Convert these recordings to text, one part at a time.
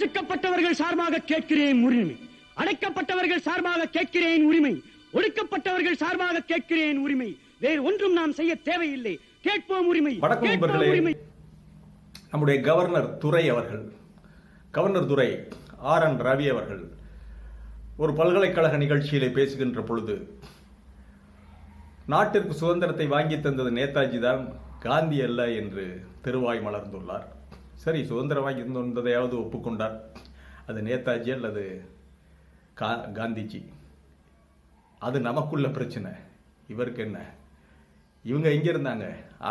ஒடுக்கப்பட்டவர்கள் சார்பாக கேட்கிறேன் உரிமை, அடைக்கப்பட்டவர்கள் சார்பாக கேட்கிறேன் உரிமை, ஒடுக்கப்பட்டவர்கள் சார்பாக கேட்கிறேன் உரிமை. வேறு ஒன்றும் நாம் செய்ய தேவையில்லை. கேட்போம் உரிமை. வணக்கம் நண்பர்களே. நம்முடைய கவர்னர் துரை ஆர்.என். ரவி அவர்கள் ஒரு பல்கலைக்கழக நிகழ்ச்சியிலே பேசுகின்ற பொழுது, நாட்டிற்கு சுதந்திரத்தை வாங்கி தந்தது நேதாஜி தான், காந்தி அல்ல என்று திருவாய் மலர்ந்துள்ளார். சரி, சுதந்திரம் வாங்கி தந்ததையாவது ஒப்புக்கொண்டார். அது நேதாஜி அல்லது காந்திஜி, அது நமக்குள்ள பிரச்சனை. இவருக்கு என்ன? இவங்க எங்க இருந்தாங்க?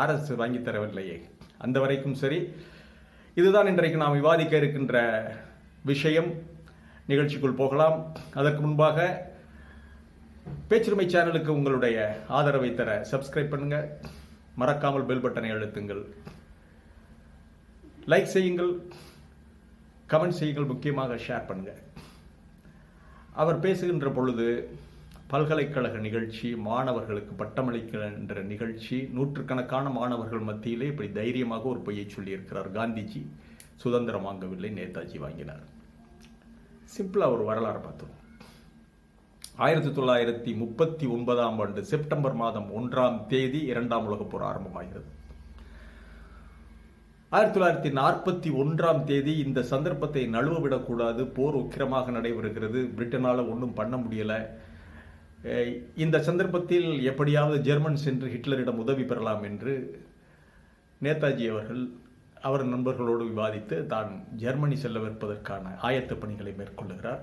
RS வாங்கி தரவில்லையே. அந்த வரைக்கும் சரி. இதுதான் இன்றைக்கு நாம் விவாதிக்க இருக்கின்ற விஷயம். நிகழ்ச்சிக்குள் போகலாம். அதற்கு முன்பாக பேச்சுரிமை சேனலுக்கு உங்களுடைய ஆதரவை தர சப்ஸ்கிரைப் பண்ணுங்க, மறக்காமல் பெல் பட்டனை அழுத்துங்கள், லைக் செய்யுங்கள், கமெண்ட் செய்யுங்கள், முக்கியமாக ஷேர் பண்ணுங்க. அவர் பேசுகின்ற பொழுது பல்கலைக்கழக நிகழ்ச்சி, மாணவர்களுக்கு பட்டமளிக்கின்ற நிகழ்ச்சி, நூற்றுக்கணக்கான மாணவர்கள் மத்தியிலே இப்படி தைரியமாக ஒரு பொய்யை சொல்லியிருக்கிறார். காந்திஜி சுதந்திரம் வாங்கவில்லை, நேதாஜி வாங்கினார். சிம்பிளா ஒரு வரலாறு பார்த்தோம். 1939ஆம் ஆண்டு செப்டம்பர் மாதம் 1ஆம் தேதி 2ஆம் உலகப் போர் ஆரம்பமாகிறது. 1941ஆம் தேதி இந்த சந்தர்ப்பத்தை நழுவ விடக்கூடாது. போர் உக்கிரமாக நடைபெறுகிறது. பிரிட்டனால ஒன்றும் பண்ண முடியல. இந்த சந்தர்ப்பத்தில் எப்படியாவது ஜெர்மன் சென்று ஹிட்லரிடம் உதவி பெறலாம் என்று நேதாஜி அவர்கள் அவர் நண்பர்களோடு விவாதித்து தான் ஜெர்மனி செல்லவிருப்பதற்கான ஆயத்த பணிகளை மேற்கொள்ளுகிறார்.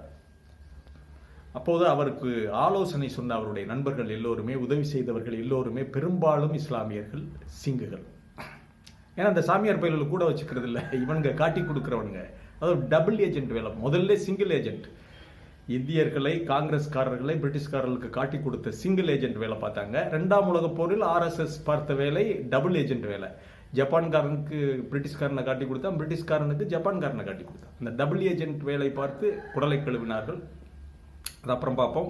அப்போது அவருக்கு ஆலோசனை சொன்ன அவருடைய நண்பர்கள் எல்லோருமே, உதவி செய்தவர்கள் எல்லோருமே பெரும்பாலும் இஸ்லாமியர்கள், சிங்குகள். ஏன்னா அந்த சாமியார் பயில்களை கூட வச்சுக்கிறது இல்லை, இவனுங்க காட்டி கொடுக்குறவனுங்க. அதாவது டபுள் ஏஜென்ட் வேலை. முதல்ல சிங்கிள் ஏஜென்ட், இந்தியர்களை, காங்கிரஸ்காரர்களை பிரிட்டிஷ்காரர்களுக்கு காட்டி கொடுத்த சிங்கிள் ஏஜென்ட் வேலை பார்த்தாங்க. 2ஆம் உலகப் போரில் RSS பார்த்த வேலை டபுள் ஏஜென்ட் வேலை. ஜப்பான்காரனுக்கு பிரிட்டிஷ்காரனை காட்டி கொடுத்தா, பிரிட்டிஷ்காரனுக்கு ஜப்பான்காரனை காட்டி கொடுத்தா. இந்த டபுள் ஏஜென்ட் வேலை பார்த்து குடலை கழுவினார்கள். அது அப்புறம் பார்ப்போம்.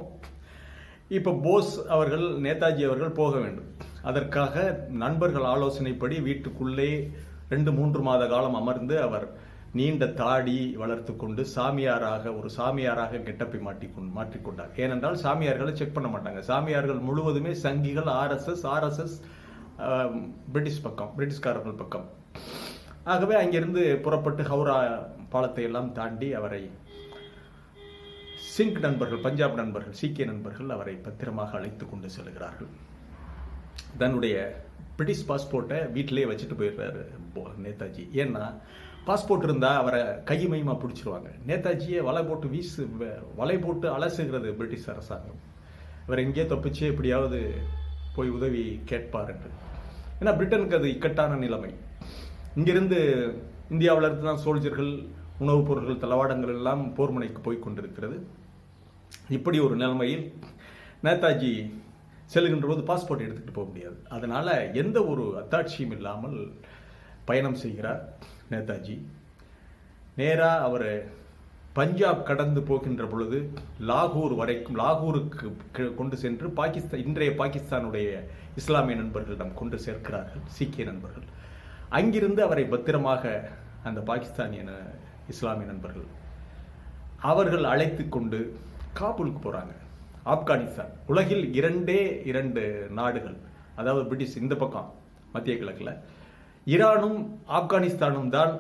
இப்போ போஸ் அவர்கள், நேதாஜி அவர்கள் போக வேண்டும். அதற்காக நண்பர்கள் ஆலோசனைப்படி வீட்டுக்குள்ளே 2-3 மாத காலம் அமர்ந்து அவர் நீண்ட தாடி வளர்த்து கொண்டு ஒரு சாமியாராக கெட்டப்பை மாற்றிக்கொண்டார். ஏனென்றால் சாமியார்களை செக் பண்ண மாட்டாங்க. சாமியார்கள் முழுவதுமே சங்கிகள், RSS பிரிட்டிஷ்காரர்கள் பக்கம். ஆகவே அங்கிருந்து புறப்பட்டு ஹவுரா பாலத்தை எல்லாம் தாண்டி அவரை சிங்க் நண்பர்கள், பஞ்சாப் நண்பர்கள், சீக்கிய நண்பர்கள் அவரை பத்திரமாக அழைத்து கொண்டு செல்கிறார்கள். தன்னுடைய பிரிட்டிஷ் பாஸ்போர்ட்டை வீட்டிலேயே வச்சுட்டு போயிடுறாரு நேதாஜி. ஏன்னா பாஸ்போர்ட் இருந்தால் அவரை கையுமையுமா பிடிச்சிருவாங்க. நேதாஜியை வலை போட்டு அலசுகிறது பிரிட்டிஷ் அரசாங்கம். இவர் எங்கேயோ தப்பிச்சு எப்படியாவது போய் உதவி கேட்பார் என்று. ஏன்னா பிரிட்டனுக்கு அது இக்கட்டான நிலைமை. இங்கிருந்து இந்தியாவில் இருந்து தான் சோல்ஜர்கள், உணவுப் பொருட்கள், தளவாடங்கள் எல்லாம் போர் முனைக்கு போய் கொண்டிருக்கிறது. இப்படி ஒரு நிலைமையில் நேதாஜி செல்கின்ற போது பாஸ்போர்ட் எடுத்துக்கிட்டு போக முடியாது. அதனால எந்த ஒரு அத்தாட்சியும் இல்லாமல் பயணம் செய்கிறார் நேதாஜி. நேராக அவர் பஞ்சாப் கடந்து போகின்ற பொழுது லாகூருக்கு கொண்டு சென்று இன்றைய பாகிஸ்தானுடைய இஸ்லாமிய நண்பர்களிடம் கொண்டு சேர்க்கிறார்கள், சீக்கிய நண்பர்கள். அங்கிருந்து அவரை பத்திரமாக அந்த பாகிஸ்தானிய இஸ்லாமிய நண்பர்கள் அவர்கள் அழைத்து கொண்டு காபூலுக்கு போறாங்க. ஆப்கானிஸ்தான் உலகில் 2 நாடுகள், அதாவது பிரிட்டிஷ் இந்த பக்கம் மத்திய கிழக்குல, ஈரானும் ஆப்கானிஸ்தானும் தான்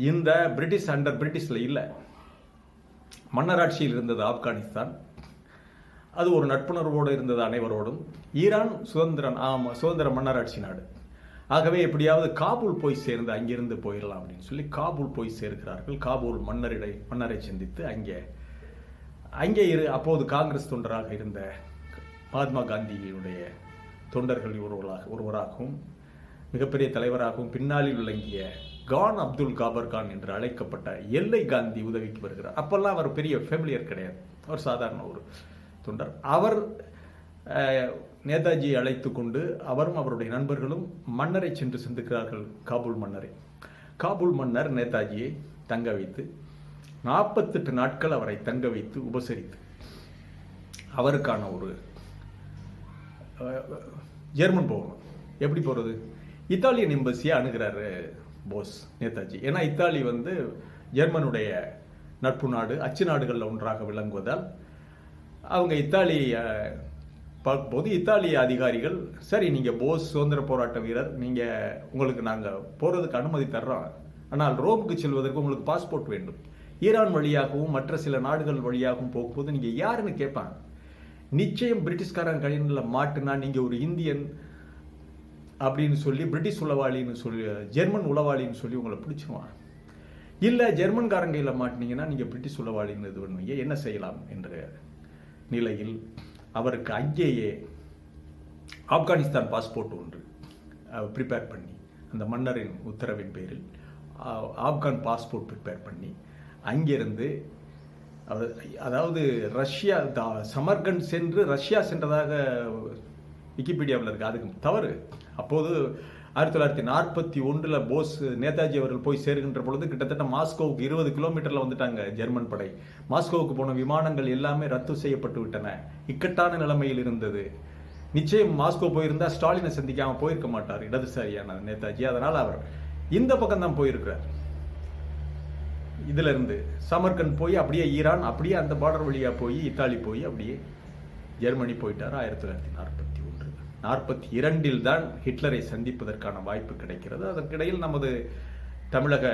இந்த பிரிட்டிஷ்ல இல்லை. மன்னராட்சியில் இருந்தது ஆப்கானிஸ்தான். அது ஒரு நட்புணர்வோடு இருந்தது அனைவரோடும். ஈரான் சுதந்திர மன்னராட்சி நாடு. ஆகவே எப்படியாவது காபூல் போய் சேர்ந்து அங்கிருந்து போயிடலாம் அப்படின்னு சொல்லி காபூல் போய் சேர்க்கிறார்கள். காபூல் மன்னரை சந்தித்து அங்கே அப்போது காங்கிரஸ் தொண்டராக இருந்த மகாத்மா காந்தியினுடைய தொண்டர்கள் ஒருவராகவும் மிகப்பெரிய தலைவராகவும் பின்னாளில் விளங்கிய கான் அப்துல் காபர் கான் என்று அழைக்கப்பட்ட எல்லை காந்தி உதவிக்கு வருகிறார். அப்பெல்லாம் அவர் பெரிய ஃபேமிலியர் கிடையாது, அவர் சாதாரண ஒரு தொண்டர். அவர் நேதாஜியை அழைத்து கொண்டு அவரும் அவருடைய நண்பர்களும் மன்னரை சென்று சந்திக்கிறார்கள், காபூல் மன்னரை. காபூல் மன்னர் நேதாஜியை தங்க வைத்து 48 நாட்கள் அவரை தங்க வைத்து உபசரித்து அவருக்கான ஒரு ஜெர்மன் போகணும். எப்படி போகிறது? இத்தாலியன் எம்பசியை அணுகிறாரு போஸ் நேதாஜி. ஏன்னா இத்தாலி ஜெர்மனுடைய நட்பு நாடு, அச்சு நாடுகளில் ஒன்றாக விளங்குவதால் அவங்க இத்தாலி பார்க்கும்போது இத்தாலிய அதிகாரிகள், சரி நீங்கள் போஸ் சுதந்திர போராட்ட வீரர், உங்களுக்கு நாங்கள் போகிறதுக்கு அனுமதி தர்றோம், ஆனால் ரோமுக்கு செல்வதற்கு உங்களுக்கு பாஸ்போர்ட் வேண்டும். ஈரான் வழியாகவும் மற்ற சில நாடுகள் வழியாகவும் போகும்போது நீங்கள் யாருன்னு கேட்பாங்க. நிச்சயம் பிரிட்டிஷ்காரன் கையில் மாட்டுனா நீங்கள் ஒரு இந்தியன் அப்படின்னு சொல்லி பிரிட்டிஷ் உளவாளின்னு சொல்லி ஜெர்மன் உளவாளின்னு சொல்லி உங்களை பிடிச்சிருவான். இல்லை ஜெர்மன்காரன் கையில் மாட்டினீங்கன்னா நீங்கள் பிரிட்டிஷ் உளவாளின்னு இது பண்ணுவீங்க, என்ன செய்யலாம் என்ற நிலையில் அவருக்கு அங்கேயே ஆப்கானிஸ்தான் பாஸ்போர்ட் ஒன்று ப்ரிப்பேர் பண்ணி, அந்த மன்னரின் உத்தரவின் பேரில் ஆப்கான் பாஸ்போர்ட் ப்ரிப்பேர் பண்ணி அங்கிருந்து அவர், அதாவது ரஷ்யா சமர்கண்ட் சென்று ரஷ்யா சென்றதாக விக்கிபீடியாவில் இருக்கு, அதுக்கு தவறு. அப்போது 1941 போஸ் நேதாஜி அவர்கள் போய் சேருகின்ற பொழுது கிட்டத்தட்ட மாஸ்கோவுக்கு 20 கிலோமீட்டர்ல வந்துட்டாங்க ஜெர்மன் படை. மாஸ்கோவுக்கு போன விமானங்கள் எல்லாமே ரத்து செய்யப்பட்டு விட்டன, இக்கட்டான நிலைமையில் இருந்தது. நிச்சயம் மாஸ்கோ போயிருந்தா ஸ்டாலினை சந்திக்காம போயிருக்க மாட்டார் இடதுசாரியான நேதாஜி. அதனால் அவர் இந்த பக்கம் தான் போயிருக்கிறார். இதுல இருந்து சமர்கண்ட் போய் அப்படியே ஈரான், அப்படியே அந்த பார்டர் வழியா போய் இத்தாலி போய் அப்படியே ஜெர்மனி போயிட்டார். 1941 42 தான் ஹிட்லரை சந்திப்பதற்கான வாய்ப்பு கிடைக்கிறது. அதற்கிடையில் நமது தமிழக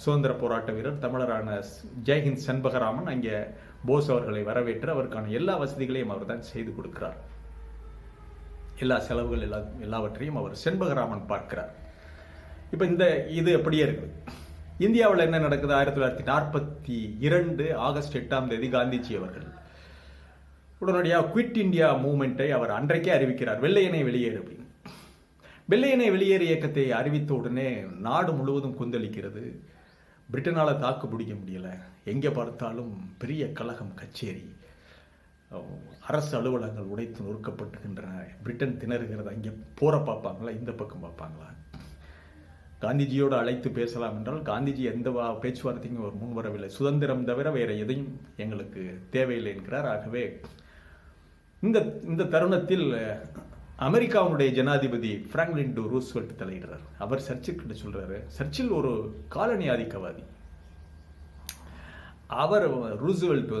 சுதந்திர போராட்ட வீரர் தமிழரான ஜெய்ஹிந்த் செண்பகராமன் அங்கே போஸ் அவர்களை வரவேற்று அவருக்கான எல்லா வசதிகளையும் அவர் தான் செய்து கொடுக்கிறார். எல்லா செலவுகள் எல்லாவற்றையும் அவர் செண்பகராமன் பார்க்கிறார். இப்ப இது அப்படியே இருக்குது. இந்தியாவில் என்ன நடக்குது? 1942 ஆகஸ்ட் 8ஆம் தேதி காந்திஜி அவர்கள் உடனடியாக குவிட் இந்தியா மூவ்மெண்ட்டை அவர் அன்றைக்கே அறிவிக்கிறார். வெள்ளையனை வெளியேறு அப்படின்னு. வெள்ளையனை வெளியேறு இயக்கத்தை அறிவித்த உடனே நாடு முழுவதும் கொந்தளிக்கிறது. பிரிட்டனால தாக்கு பிடிக்க முடியல, எங்கே பார்த்தாலும் பெரிய கலகம், கச்சேரி, அரசு அலுவலகங்கள் உடைத்து நொறுக்கப்பட்டுகின்றன. பிரிட்டன் திணறுகிறது. அங்கே போற பார்ப்பாங்களா, இந்த பக்கம் பார்ப்பாங்களா? காந்திஜியோடு அழைத்து பேசலாம் என்றால் காந்திஜி எந்த பேச்சுவார்த்தைக்கும் அவர் முன் வரவில்லை. சுதந்திரம் தவிர வேற எதையும் எங்களுக்கு தேவையில்லை என்கிறார். ஆகவே இந்த தருணத்தில் அமெரிக்காவுடைய ஜனாதிபதி பிராங்க்லின் டி ரூஸ்வெல்ட் தலையிடுறார். அவர் சர்ச்சில் சொல்றாரு, சர்ச்சில் ஒரு காலனி ஆதிக்கவாதி. அவர் ரூஸ்வெல்ட்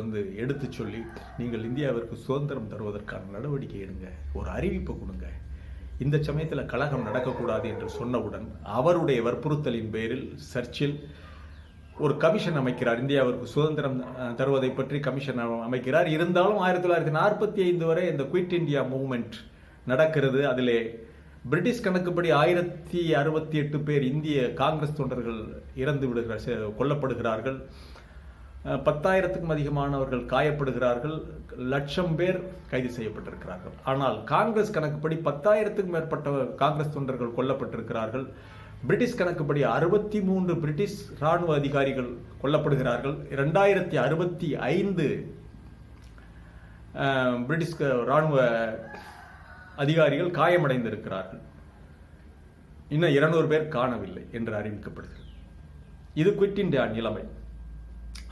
எடுத்து சொல்லி, நீங்கள் இந்தியாவிற்கு சுதந்திரம் தருவதற்கான நடவடிக்கை எடுங்க, ஒரு அறிவிப்பு கொடுங்க, இந்த சமயத்தில் கலகம் நடக்கக்கூடாது என்று சொன்னவுடன் அவருடைய வற்புறுத்தலின் பேரில் சர்ச்சில் ஒரு கமிஷன் அமைக்கிறார். இந்தியாவிற்கு சுதந்திரம் தருவதை பற்றி கமிஷன் அமைக்கிறார். இருந்தாலும் 1945 வரை இந்த குவிட் இந்தியா மூவ்மெண்ட் நடக்கிறது. அதிலே பிரிட்டிஷ் கணக்குப்படி 1068 பேர் இந்திய காங்கிரஸ் தொண்டர்கள் இறந்து விடுகிறார்கள், கொல்லப்படுகிறார்கள். 10,000க்கும் அதிகமானவர்கள் காயப்படுகிறார்கள். 1,00,000 பேர் கைது செய்யப்பட்டிருக்கிறார்கள். ஆனால் காங்கிரஸ் கணக்குப்படி 10,000க்கும் மேற்பட்ட காங்கிரஸ் தொண்டர்கள் கொல்லப்பட்டிருக்கிறார்கள். பிரிட்டிஷ் கணக்குப்படி 63 பிரிட்டிஷ் ராணுவ அதிகாரிகள் கொல்லப்படுகிறார்கள். 2065 பிரிட்டிஷ் ராணுவ அதிகாரிகள் காயமடைந்திருக்கிறார்கள். இன்னும் 200 பேர் காணவில்லை என்று அறிவிக்கப்படுகிறது. இது குவிட் இந்தியா நிலைமை.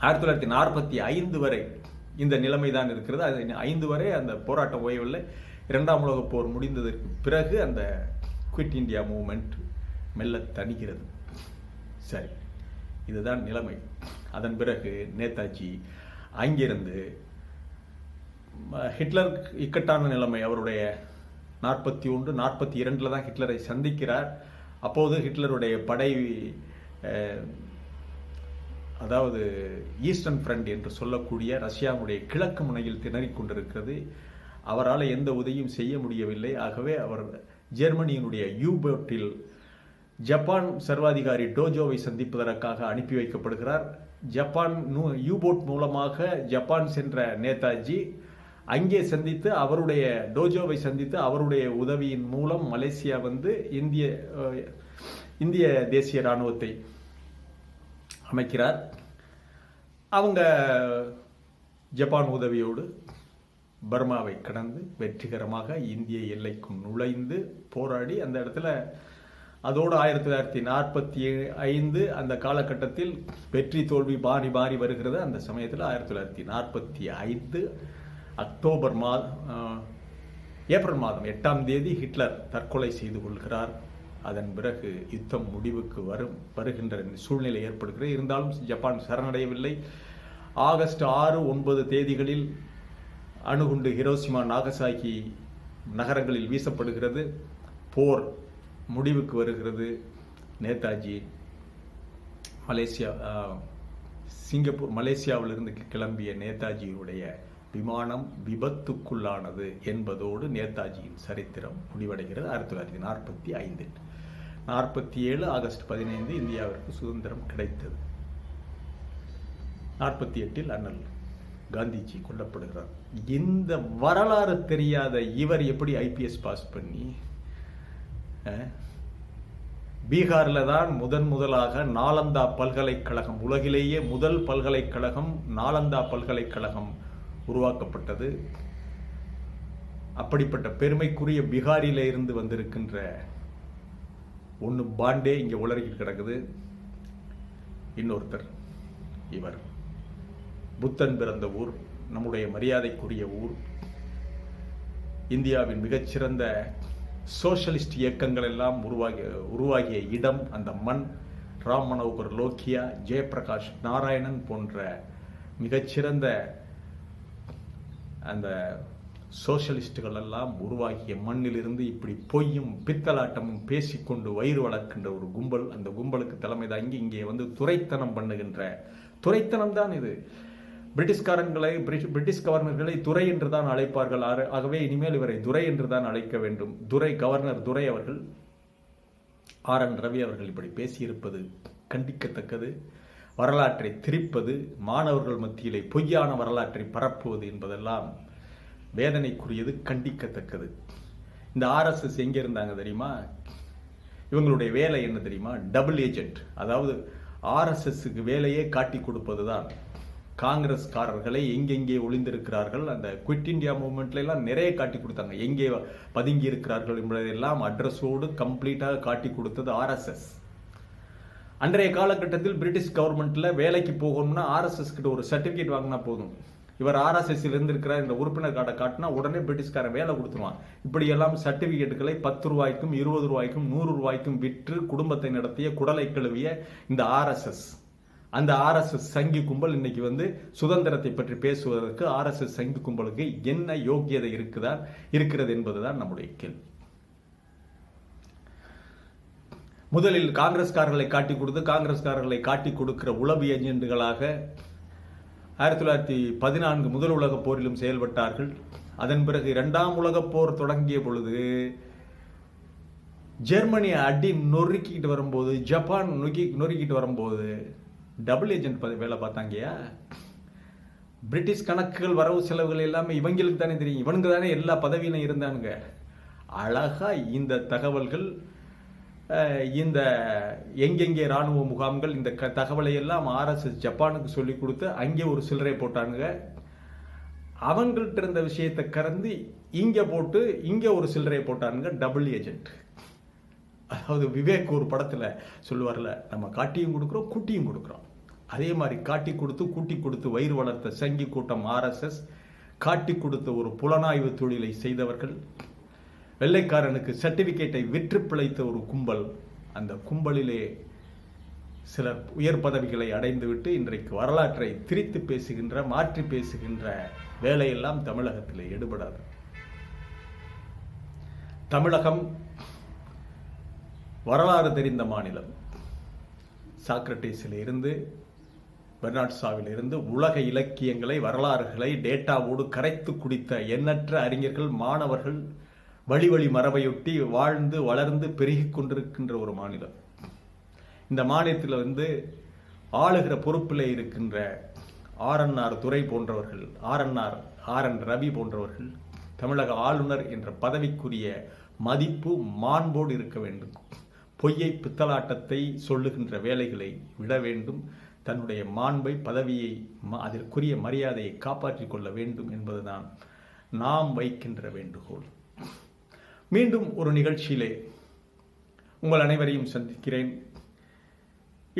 1945 வரை இந்த நிலைமை தான் இருக்கிறது. அது 5 வரை அந்த போராட்டம் ஓயவில்லை. 2ஆம் உலகப் போர் முடிந்ததற்கு பிறகு அந்த குவிட் இந்தியா மூவ்மெண்ட் மெல்ல தணிகிறது. சரி, இதுதான் நிலைமை. அதன் பிறகு நேதாஜி அங்கிருந்து ஹிட்லர் இக்கட்டான நிலைமை, அவருடைய 41, 42 தான் ஹிட்லரை சந்திக்கிறார். அப்போது ஹிட்லருடைய படை, அதாவது ஈஸ்டர்ன் ஃப்ரண்ட் என்று சொல்லக்கூடிய ரஷ்யாவுடைய கிழக்கு முனையில் திணறிக் கொண்டிருக்கிறது. அவரால் எந்த உதவியும் செய்ய முடியவில்லை. ஆகவே அவர் ஜெர்மனியினுடைய யூபோட்டில் ஜப்பான் சர்வாதிகாரி டோஜோவை சந்திப்பதற்காக அனுப்பி வைக்கப்படுகிறார். ஜப்பான் யூபோட் மூலமாக ஜப்பான் சென்ற நேதாஜி அங்கே சந்தித்து டோஜோவை சந்தித்து அவருடைய உதவியின் மூலம் மலேசியா இந்திய தேசிய இராணுவத்தை அமைக்கிறார். அவங்க ஜப்பான் உதவியோடு பர்மாவை கடந்து வெற்றிகரமாக இந்திய எல்லைக்கும் நுழைந்து போராடி அந்த இடத்துல அதோடு 1945 அந்த காலகட்டத்தில் வெற்றி தோல்வி மாறி மாறி வருகிறது. அந்த சமயத்தில் 1945 ஏப்ரல் மாதம் 8ஆம் தேதி ஹிட்லர் தற்கொலை செய்து கொள்கிறார். அதன் பிறகு யுத்தம் முடிவுக்கு வருகின்ற சூழ்நிலை ஏற்படுகிறது. இருந்தாலும் ஜப்பான் சரணடையவில்லை. ஆகஸ்ட் 6, 9 தேதிகளில் அணுகுண்டு ஹிரோஷிமா, நாகசாகி நகரங்களில் வீசப்படுகிறது. போர் முடிவுக்கு வருகிறது. நேதாஜி மலேசியாவிலிருந்து கிளம்பிய நேதாஜியுடைய விமானம் விபத்துக்குள்ளானது என்பதோடு நேதாஜியின் சரித்திரம் முடிவடைகிறது. 1945 47 ஆகஸ்ட் 15 இந்தியாவிற்கு சுதந்திரம் கிடைத்தது. 48 அண்ணல் காந்திஜி கொல்லப்படுகிறார். இந்த வரலாறு தெரியாத இவர் எப்படி ஐபிஎஸ் பாஸ் பண்ணி பீகாரில் தான் முதலாக நாலந்தா பல்கலைக்கழகம், உலகிலேயே முதல் பல்கலைக்கழகம் நாலந்தா பல்கலைக்கழகம் உருவாக்கப்பட்டது. அப்படிப்பட்ட பெருமைக்குரிய பீகாரில இருந்து வந்திருக்கின்ற ஒன்று பாண்டே இங்கே உலகில் கிடக்குது. இன்னொருத்தர் இவர் புத்தன் பிறந்த ஊர், நம்முடைய மரியாதைக்குரிய ஊர், இந்தியாவின் மிகச்சிறந்த சோஷலிஸ்ட் இயக்கங்கள் எல்லாம் உருவாகிய இடம், அந்த மண். ராம் மனோகர் லோகியா, ஜெயபிரகாஷ் நாராயணன் போன்ற மிகச்சிறந்த அந்த சோஷலிஸ்டுகள் எல்லாம் உருவாகிய மண்ணிலிருந்து இப்படி பொய்யும் பித்தலாட்டமும் பேசிக்கொண்டு வயிறு வளர்க்கின்ற ஒரு கும்பல். அந்த கும்பலுக்கு தலைமை தாங்கி இங்கே வந்து துரைத்தனம் பண்ணுகின்ற துரைத்தனம் தான் இது. பிரிட்டிஷ் கவர்னர்களை துரை என்று தான் அழைப்பார்கள். ஆகவே இனிமேல் இவரை துரை என்று தான் அழைக்க வேண்டும். கவர்னர் துரை அவர்கள், RN ரவி அவர்கள் இப்படி பேசியிருப்பது கண்டிக்கத்தக்கது. வரலாற்றை திரிப்பது, மாணவர்கள் மத்தியிலே பொய்யான வரலாற்றை பரப்புவது என்பதெல்லாம் வேதனைக்குரியது, கண்டிக்கத்தக்கது. இந்த RSS எங்கே இருந்தாங்க தெரியுமா? இவங்களுடைய வேலை என்ன தெரியுமா? Double agent. அதாவது RSSக்கு வேலையே காட்டி கொடுப்பது தான். காங்கிரஸ்காரர்களை எங்கெங்கே ஒளிந்திருக்கிறார்கள், அந்த குவிட் இந்தியா மூவ்மெண்ட்ல எல்லாம் நிறைய காட்டி கொடுத்தாங்க. எங்கே பதுங்கி இருக்கிறார்கள் என்பதையெல்லாம் அட்ரஸோடு கம்ப்ளீட்டாக காட்டி கொடுத்தது RSS. அன்றைய காலகட்டத்தில் பிரிட்டிஷ் கவர்மெண்ட்ல வேலைக்கு போகணும்னா RSS கிட்ட ஒரு சர்டிபிகேட் வாங்கினா போதும். இவர் RSS இருந்திருக்கிறார் என்ற உறுப்பினர் கார்டை காட்டினா உடனே பிரிட்டிஷ்காரன் வேலை கொடுத்துருவான். இப்படி எல்லாம் சர்டிபிகேட்டுகளை 10 ரூபாய்க்கும் 20 ரூபாய்க்கும் 100 ரூபாய்க்கும் விற்று குடும்பத்தை நடத்திய, குடலை கழுவிய இந்த RSS, அந்த RSS சங்கி கும்பல் இன்னைக்கு வந்து சுதந்திரத்தை பற்றி பேசுவதற்கு RSS சங்கி கும்பலுக்கு என்ன யோக்கியதை இருக்கிறது என்பதுதான் நம்முடைய கேள்வி. முதலில் காங்கிரஸ்காரர்களை காட்டி கொடுக்கிற உளவு ஏஜென்ட்டுகளாக 1914 முதல் உலகப் போரிலும் செயல்பட்டார்கள். அதன் பிறகு 2ஆம் உலகப் போர் தொடங்கிய பொழுது ஜெர்மனியை அடி நொறுக்கிட்டு வரும்போது, ஜப்பான் நொறுக்கிட்டு வரும்போது டபுள் ஏஜென்ட் வேலை பார்த்தாங்கயா. பிரிட்டிஷ் கணக்குகள், வரவு செலவுகள் எல்லாமே இவங்களுக்கு தானே தெரியும். இவனுக்கு தானே எல்லா பதவியிலும் இருந்தானுங்க. அழகா இந்த தகவல்கள், இந்த எங்கெங்கே ராணுவ முகாம்கள், இந்த தகவலை எல்லாம் RSS ஜப்பானுக்கு சொல்லி கொடுத்து அங்கே ஒரு சில்லறை போட்டானுங்க. அவங்கள்ட்ட இருந்த விஷயத்தை கறந்து இங்க போட்டு இங்க ஒரு சில்லறை போட்டானுங்க. Double agent. அதாவது விவேக் ஒரு படத்துல சொல்லுவார்ல, நம்ம காட்டியும் கொடுக்குறோம் கூட்டியும் கொடுக்குறோம். அதே மாதிரி காட்டி கொடுத்து கூட்டி கொடுத்து வயிறு வளர்த்த சங்கி கூட்டம் RSS. காட்டி கொடுத்த ஒரு புலனாய்வு தொழிலை செய்தவர்கள், வெள்ளைக்காரனுக்கு சர்டிபிகேட்டை விற்று பிழைத்த ஒரு கும்பல். அந்த கும்பலிலே சிலர் உயர் பதவிகளை அடைந்துவிட்டு இன்றைக்கு வரலாற்றை திரித்து பேசுகின்ற, மாற்றி பேசுகின்ற வேலையெல்லாம் தமிழகத்தில் எடுபடாது. தமிழகம் வரலாறு தெரிந்த மாநிலம். சாக்ரட்டிஸில் இருந்து, பெர்னார்ட் ஷாவில் இருந்து உலக இலக்கியங்களை, வரலாறுகளை டேட்டாவோடு கரைத்து குடித்த எண்ணற்ற அறிஞர்கள், மாணவர்கள் வழி மரபையொட்டி வாழ்ந்து வளர்ந்து பெருகி கொண்டிருக்கின்ற ஒரு மாநிலம். இந்த மாநிலத்தில் வந்து ஆளுகிற பொறுப்பில் இருக்கின்ற RNR துரை போன்றவர்கள், RN ரவி போன்றவர்கள் தமிழக ஆளுநர் என்ற பதவிக்குரிய மதிப்பு மாண்போடு இருக்க வேண்டும். பொய்யை பித்தலாட்டத்தை சொல்லுகின்ற வேலைகளை விட வேண்டும். தன்னுடைய மாண்பை, பதவியை, அதற்குரிய மரியாதையை காப்பாற்றிக் கொள்ள வேண்டும் என்பதுதான் நாம் வைக்கின்ற வேண்டுகோள். மீண்டும் ஒரு நிகழ்ச்சியிலே உங்கள் அனைவரையும் சந்திக்கிறேன்.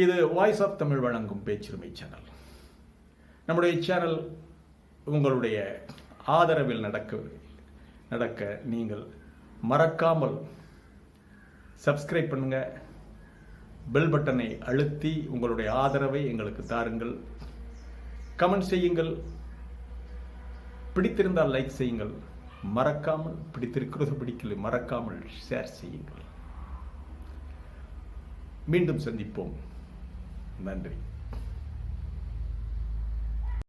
இது வாய்ஸ் ஆஃப் தமிழ் வழங்கும் பேச்சுரிமை சேனல். நம்முடைய சேனல் உங்களுடைய ஆதரவில் நடக்க நீங்கள் மறக்காமல் சப்ஸ்கிரைப் பண்ணுங்க, பெல் பட்டனை அழுத்தி உங்களுடைய ஆதரவை எங்களுக்கு தாருங்கள். கமெண்ட் செய்யுங்கள், பிடித்திருந்தால் லைக் செய்யுங்கள், மறக்காமல் பிடித்திருக்கிறது பிடிக்கல மறக்காமல் ஷேர் செய்யுங்கள். மீண்டும் சந்திப்போம். நன்றி.